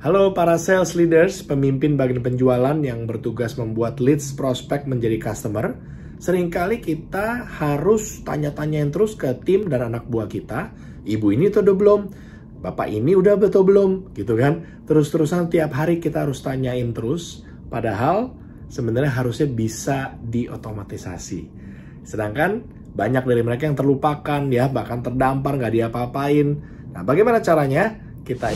Halo para sales leaders, pemimpin bagian penjualan yang bertugas membuat leads prospek menjadi customer. Seringkali kita harus tanya-tanyain terus ke tim dan anak buah kita, ibu ini udah belum? Bapak ini udah betul belum? Gitu kan? Terus-terusan tiap hari kita harus tanyain terus, padahal sebenarnya harusnya bisa diotomatisasi. Sedangkan banyak dari mereka yang terlupakan ya, bahkan terdampar, nggak diapa-apain. Nah, bagaimana caranya? Kita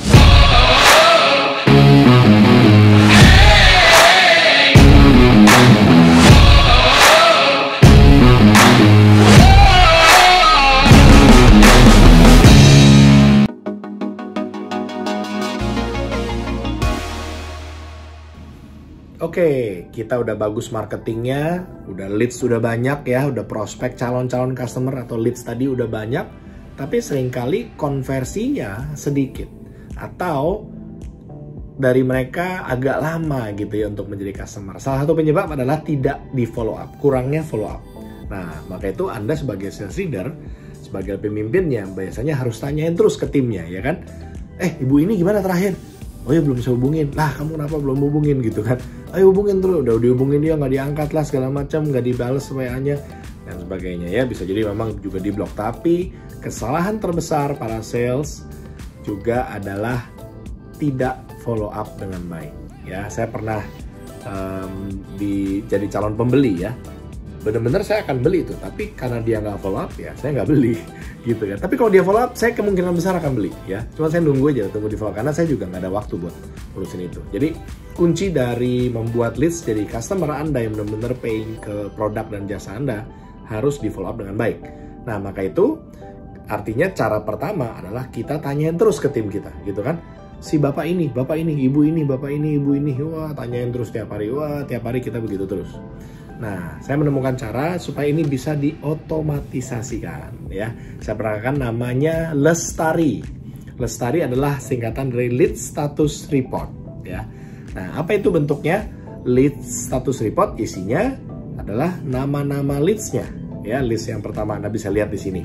Oke, kita udah bagus marketingnya, udah leads udah banyak ya, udah prospek calon-calon customer atau leads tadi udah banyak, tapi seringkali konversinya sedikit. Atau dari mereka agak lama gitu ya untuk menjadi customer. Salah satu penyebab adalah tidak di follow up, kurangnya follow up. Nah, maka itu Anda sebagai sales leader, sebagai pemimpinnya, biasanya harus tanyain terus ke timnya, ya kan? Ibu ini gimana terakhir? Oh ya belum bisa hubungin. Lah kamu kenapa belum hubungin gitu kan? Ayo hubungin terus. Udah dihubungin dia nggak diangkat lah segala macam, nggak dibales WA-nya dan sebagainya ya. Bisa jadi memang juga diblok. Tapi kesalahan terbesar para sales juga adalah tidak follow up dengan baik. Ya, saya pernah jadi calon pembeli ya. Benar-benar saya akan beli itu, tapi karena dia nggak follow up ya saya nggak beli gitu kan. Tapi kalau dia follow up saya kemungkinan besar akan beli ya. Cuma saya nunggu aja tunggu di follow up karena saya juga nggak ada waktu buat urusin itu. Jadi kunci dari membuat leads jadi customer Anda yang benar-benar paying ke produk dan jasa Anda harus di follow up dengan baik. Nah maka itu artinya cara pertama adalah kita tanyain terus ke tim kita gitu kan. Si bapak ini, ibu ini, bapak ini, ibu ini, wah tanyain terus tiap hari, kita begitu terus. Nah, saya menemukan cara supaya ini bisa diotomatisasikan ya. Saya perkenalkan namanya Lestari. Lestari adalah singkatan dari Lead Status Report ya. Nah, apa itu bentuknya? Lead Status Report isinya adalah nama-nama leads-nya ya. List yang pertama Anda bisa lihat di sini.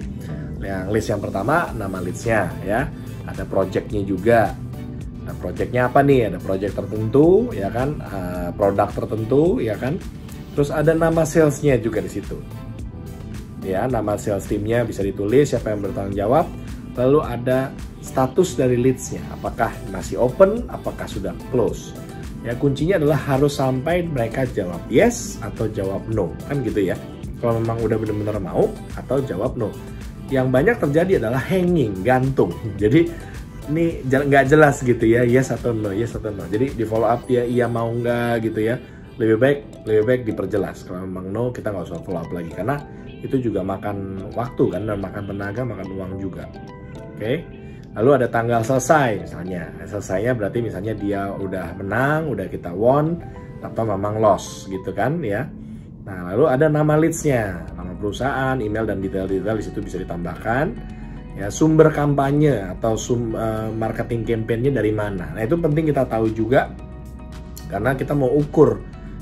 Yang list yang pertama nama leads-nya ya. Ada project-nya juga. Nah, project-nya apa nih? Ada project tertentu ya kan, produk tertentu ya kan. Terus ada nama salesnya juga di situ. Ya, nama sales timnya bisa ditulis siapa yang bertanggung jawab. Lalu ada status dari leads-nya. Apakah masih open, apakah sudah close. Ya, kuncinya adalah harus sampai mereka jawab yes atau jawab no. Kan gitu ya. Kalau memang udah benar-benar mau atau jawab no. Yang banyak terjadi adalah hanging, gantung. Jadi ini nggak jelas gitu ya, yes atau no, yes atau no. Jadi di follow up ya iya mau nggak gitu ya. Lebih baik diperjelas. Kalau memang no, kita nggak usah follow up lagi karena itu juga makan waktu kan, dan makan tenaga, makan uang juga. Oke. Lalu ada tanggal selesai misalnya. Selesainya berarti misalnya dia udah menang, udah kita won, atau memang loss gitu kan ya. Nah, lalu ada nama leads-nya, nama perusahaan, email dan detail-detail di situ bisa ditambahkan. Ya, sumber kampanye atau marketing campaign-nya dari mana. Nah, itu penting kita tahu juga karena kita mau ukur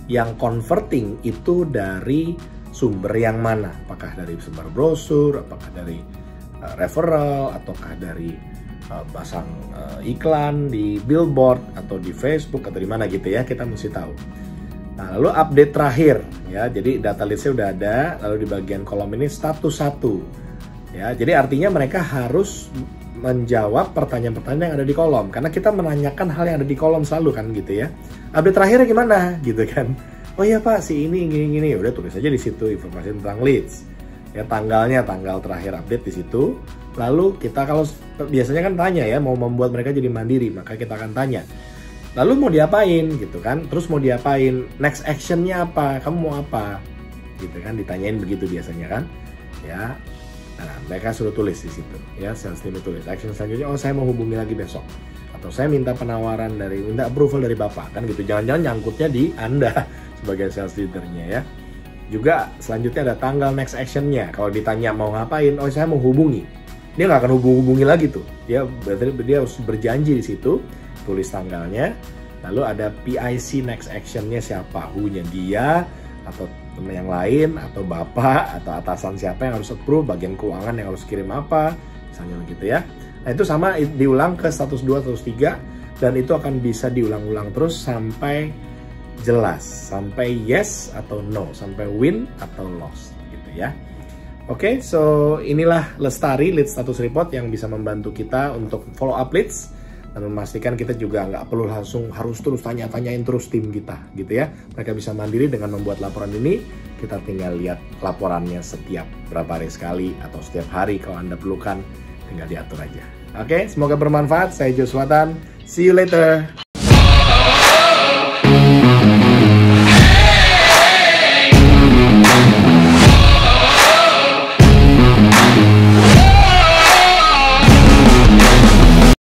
yang converting itu dari sumber yang mana, apakah dari sumber brosur, apakah dari referral, ataukah dari pasang iklan di billboard atau di Facebook atau di mana gitu ya, kita mesti tahu. Nah, lalu update terakhir ya, jadi data listnya udah ada, lalu di bagian kolom ini status 1 ya, jadi artinya mereka harus menjawab pertanyaan-pertanyaan yang ada di kolom karena kita menanyakan hal yang ada di kolom selalu kan gitu ya. Update terakhirnya gimana gitu kan. Oh iya Pak, si ini gini udah tulis aja di situ informasi tentang leads. Ya tanggal terakhir update di situ. Lalu kita kalau biasanya kan tanya ya mau membuat mereka jadi mandiri, maka kita akan tanya. Lalu mau diapain gitu kan? Terus mau diapain? Next actionnya apa? Kamu mau apa? Gitu kan ditanyain begitu biasanya kan. Ya. Nah, mereka suruh tulis di situ, ya sales team tulis. Action selanjutnya, oh saya mau hubungi lagi besok, atau saya minta penawaran minta approval dari bapak, kan gitu. Jangan-jangan nyangkutnya di Anda sebagai sales leadernya ya. Juga selanjutnya ada tanggal next actionnya. Kalau ditanya mau ngapain, oh saya mau hubungi. Dia nggak akan hubungi lagi tuh. Dia harus berjanji di situ, tulis tanggalnya. Lalu ada PIC next actionnya siapa, who-nya dia atau teman yang lain atau bapak atau atasan siapa yang harus approve, bagian keuangan yang harus kirim apa misalnya gitu ya. Nah itu sama diulang ke status 2, status 3 dan itu akan bisa diulang-ulang terus sampai jelas, sampai yes atau no, sampai win atau loss gitu ya. Oke, so inilah Lestari Lead Status Report yang bisa membantu kita untuk follow up leads dan memastikan kita juga nggak perlu langsung harus terus tanya-tanyain terus tim kita gitu ya. Mereka bisa mandiri dengan membuat laporan ini. Kita tinggal lihat laporannya setiap berapa hari sekali atau setiap hari kalau Anda perlukan, tinggal diatur aja. Oke, semoga bermanfaat. Saya Joshua Tan. See you later.